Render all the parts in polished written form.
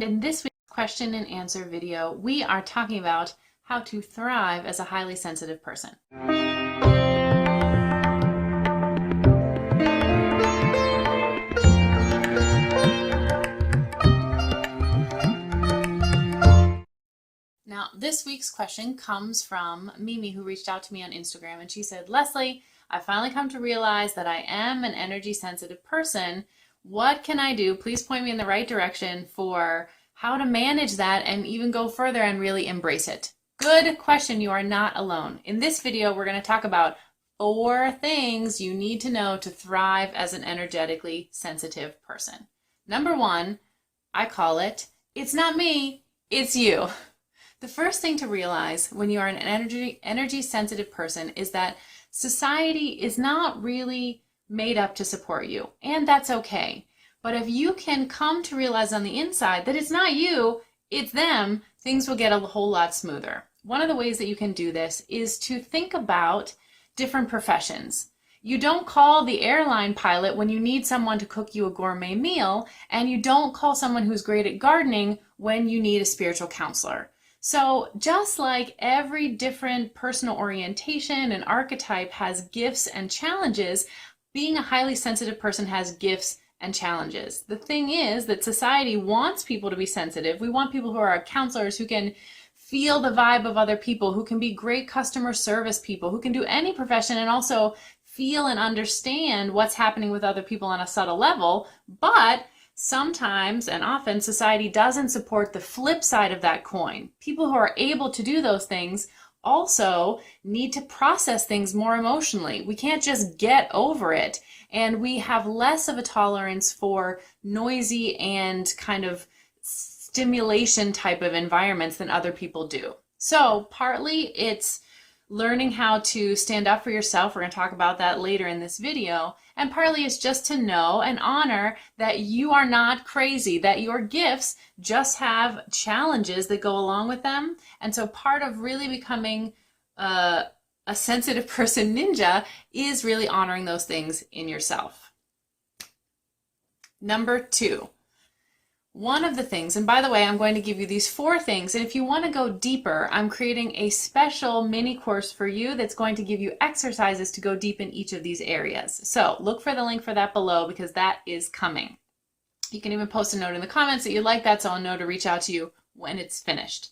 In this week's question and answer video, we are talking about how to thrive as a highly sensitive person. Now, this week's question comes from Mimi, who reached out to me on Instagram, and she said, Leslie, I finally come to realize that I am an energy sensitive person. What can I do? Please point me in the right direction for how to manage that and even go further and really embrace it. Good question. You are not alone. In this video, we're going to talk about 4 things you need to know to thrive as an energetically sensitive person. Number 1, I call it, it's not me, it's you. The first thing to realize when you are an energy sensitive person is that society is not really made up to support you, and that's okay. But if you can come to realize on the inside that it's not you, it's them, things will get a whole lot smoother. One of the ways that you can do this is to think about different professions. You don't call the airline pilot when you need someone to cook you a gourmet meal, and you don't call someone who's great at gardening when you need a spiritual counselor. So just like every different personal orientation and archetype has gifts and challenges, being a highly sensitive person has gifts and challenges. The thing is that society wants people to be sensitive. We want people who are counselors, who can feel the vibe of other people, who can be great customer service people, who can do any profession and also feel and understand what's happening with other people on a subtle level. But sometimes and often society doesn't support the flip side of that coin. People who are able to do those things also need to process things more emotionally. We can't just get over it, and we have less of a tolerance for noisy and kind of stimulation type of environments than other people do. So partly it's learning how to stand up for yourself. We're going to talk about that later in this video. And partly it's just to know and honor that you are not crazy, that your gifts just have challenges that go along with them. And so part of really becoming a sensitive person ninja is really honoring those things in yourself. Number 2. One of the things, and by the way, I'm going to give you these 4 things, and if you want to go deeper, I'm creating a special mini course for you that's going to give you exercises to go deep in each of these areas. So look for the link for that below, because that is coming. You can even post a note in the comments that you like that, so I'll know to reach out to you when it's finished.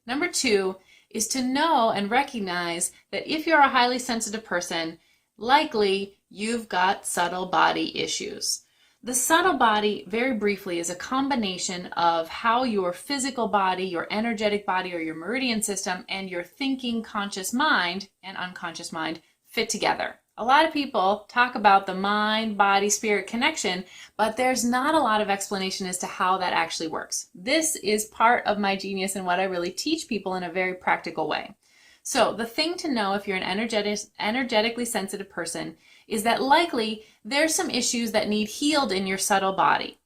Number 2 is to know and recognize that if you're a highly sensitive person, likely you've got subtle body issues. The subtle body, very briefly, is a combination of how your physical body, your energetic body, or your meridian system, and your thinking conscious mind and unconscious mind fit together. A lot of people talk about the mind, body, spirit connection, but there's not a lot of explanation as to how that actually works. This is part of my genius and what I really teach people in a very practical way. So the thing to know if you're an energetically sensitive person is that likely there's some issues that need healed in your subtle body.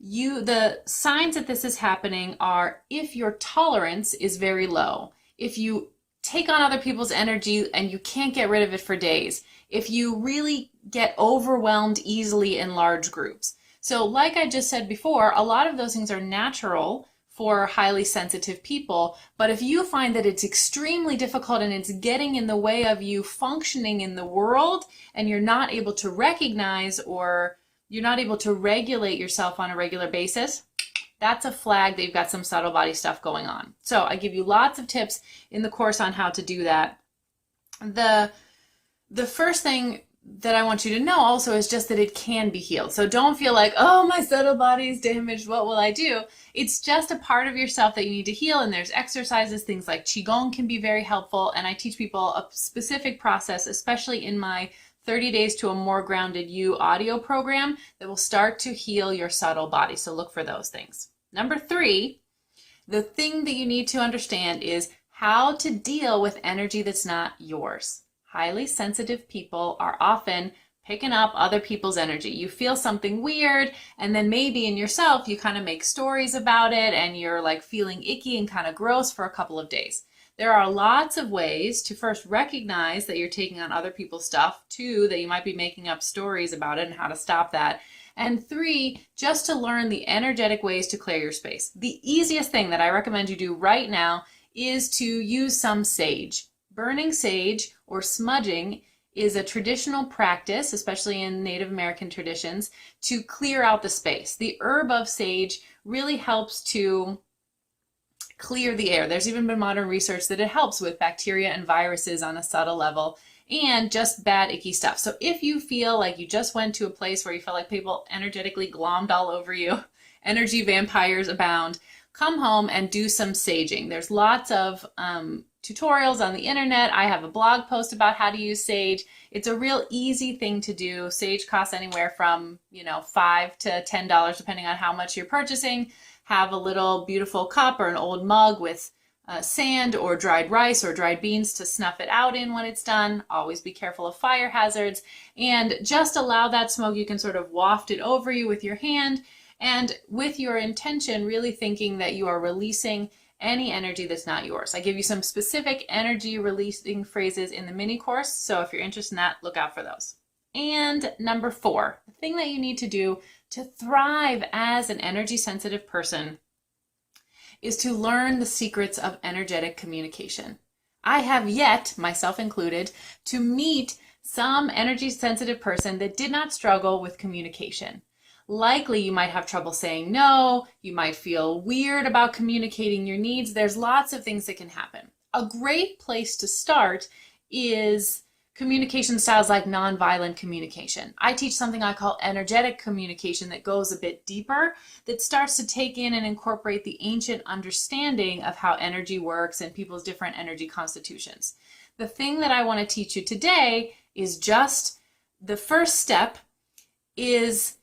The signs that this is happening are if your tolerance is very low, if you take on other people's energy and you can't get rid of it for days, if you really get overwhelmed easily in large groups. So like I just said before, a lot of those things are natural for highly sensitive people, but if you find that it's extremely difficult and it's getting in the way of you functioning in the world, and you're not able to recognize or you're not able to regulate yourself on a regular basis, that's a flag that you've got some subtle body stuff going on. So I give you lots of tips in the course on how to do that. The first thing that I want you to know also is just that it can be healed. So don't feel like, oh, my subtle body is damaged, what will I do? It's just a part of yourself that you need to heal, and there's exercises, things like Qigong can be very helpful, and I teach people a specific process, especially in my 30 Days to a More Grounded You audio program that will start to heal your subtle body. So look for those things. Number 3, the thing that you need to understand is how to deal with energy that's not yours. Highly sensitive people are often picking up other people's energy. You feel something weird, and then maybe in yourself you kind of make stories about it, and you're like feeling icky and kind of gross for a couple of days. There are lots of ways to first recognize that you're taking on other people's stuff, 2, that you might be making up stories about it and how to stop that, And 3, just to learn the energetic ways to clear your space. The easiest thing that I recommend you do right now is to use some sage. Burning sage or smudging is a traditional practice, especially in Native American traditions, to clear out the space. The herb of sage really helps to clear the air. There's even been modern research that it helps with bacteria and viruses on a subtle level and just bad, icky stuff. So if you feel like you just went to a place where you felt like people energetically glommed all over you, energy vampires abound, come home and do some saging. There's lots of tutorials on the internet. I have a blog post about how to use sage. It's a real easy thing to do. Sage costs anywhere from, $5 to $10 depending on how much you're purchasing. Have a little beautiful cup or an old mug with sand or dried rice or dried beans to snuff it out in when it's done. Always be careful of fire hazards and just allow that smoke. You can sort of waft it over you with your hand and with your intention, really thinking that you are releasing any energy that's not yours. I give you some specific energy releasing phrases in the mini course. So if you're interested in that, look out for those. And number 4, the thing that you need to do to thrive as an energy sensitive person is to learn the secrets of energetic communication. I have yet, myself included, to meet some energy sensitive person that did not struggle with communication. Likely you might have trouble saying no, you might feel weird about communicating your needs. There's lots of things that can happen. A great place to start is communication styles like nonviolent communication. I teach something I call energetic communication that goes a bit deeper, that starts to take in and incorporate the ancient understanding of how energy works and people's different energy constitutions. The thing that I want to teach you today is just the first step is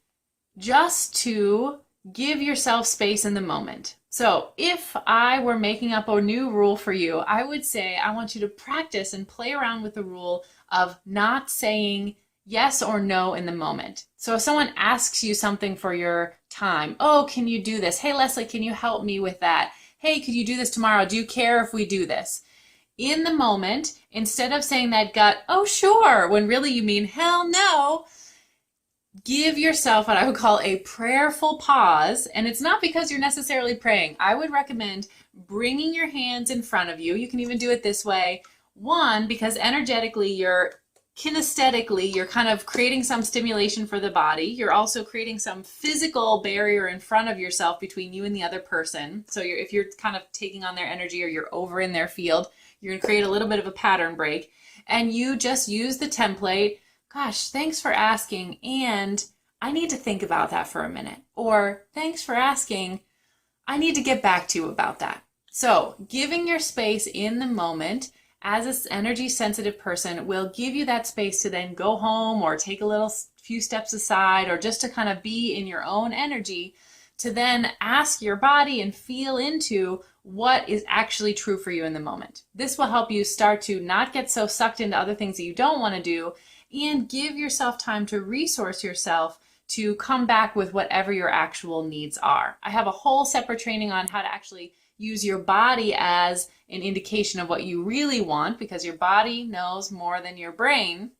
just to give yourself space in the moment. So if I were making up a new rule for you, I would say I want you to practice and play around with the rule of not saying yes or no in the moment. So if someone asks you something for your time, oh, can you do this? Hey, Leslie, can you help me with that? Hey, could you do this tomorrow? Do you care if we do this? In the moment, instead of saying that gut, oh, sure, when really you mean hell no, give yourself what I would call a prayerful pause. And it's not because you're necessarily praying. I would recommend bringing your hands in front of you. You can even do it this way. 1, because energetically, kinesthetically, you're kind of creating some stimulation for the body. You're also creating some physical barrier in front of yourself between you and the other person. So if you're kind of taking on their energy or you're over in their field, you're going to create a little bit of a pattern break. And you just use the template. Gosh, thanks for asking, and I need to think about that for a minute. Or, thanks for asking, I need to get back to you about that. So, giving your space in the moment as an energy sensitive person will give you that space to then go home or take a few steps aside or just to kind of be in your own energy to then ask your body and feel into what is actually true for you in the moment. This will help you start to not get so sucked into other things that you don't want to do and give yourself time to resource yourself to come back with whatever your actual needs are. I have a whole separate training on how to actually use your body as an indication of what you really want, because your body knows more than your brain.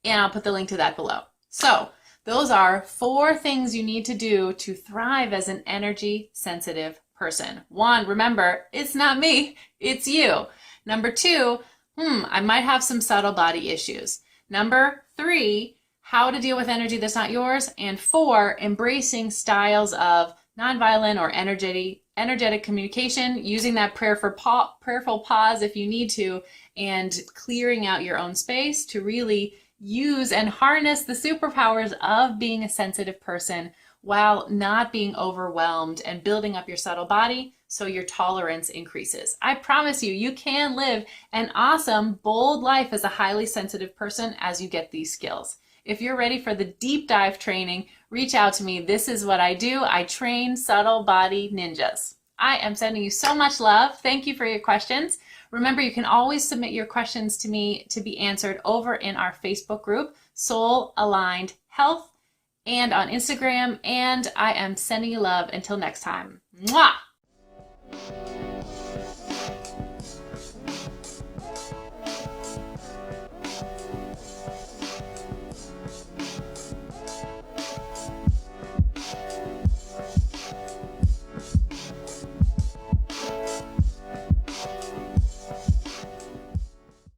And I'll put the link to that below. So those are 4 things you need to do to thrive as an energy sensitive person. 1, remember, it's not me, it's you. Number 2, I might have some subtle body issues. Number 3, how to deal with energy that's not yours. And 4, embracing styles of nonviolent or energetic communication, using that prayerful pause if you need to, and clearing out your own space to really use and harness the superpowers of being a sensitive person while not being overwhelmed and building up your subtle body so your tolerance increases. I promise you, you can live an awesome, bold life as a highly sensitive person as you get these skills. If you're ready for the deep dive training, reach out to me. This is what I do. I train subtle body ninjas. I am sending you so much love. Thank you for your questions. Remember, you can always submit your questions to me to be answered over in our Facebook group, Soul Aligned Health, and on Instagram. And I am sending you love. Until next time. Mwah!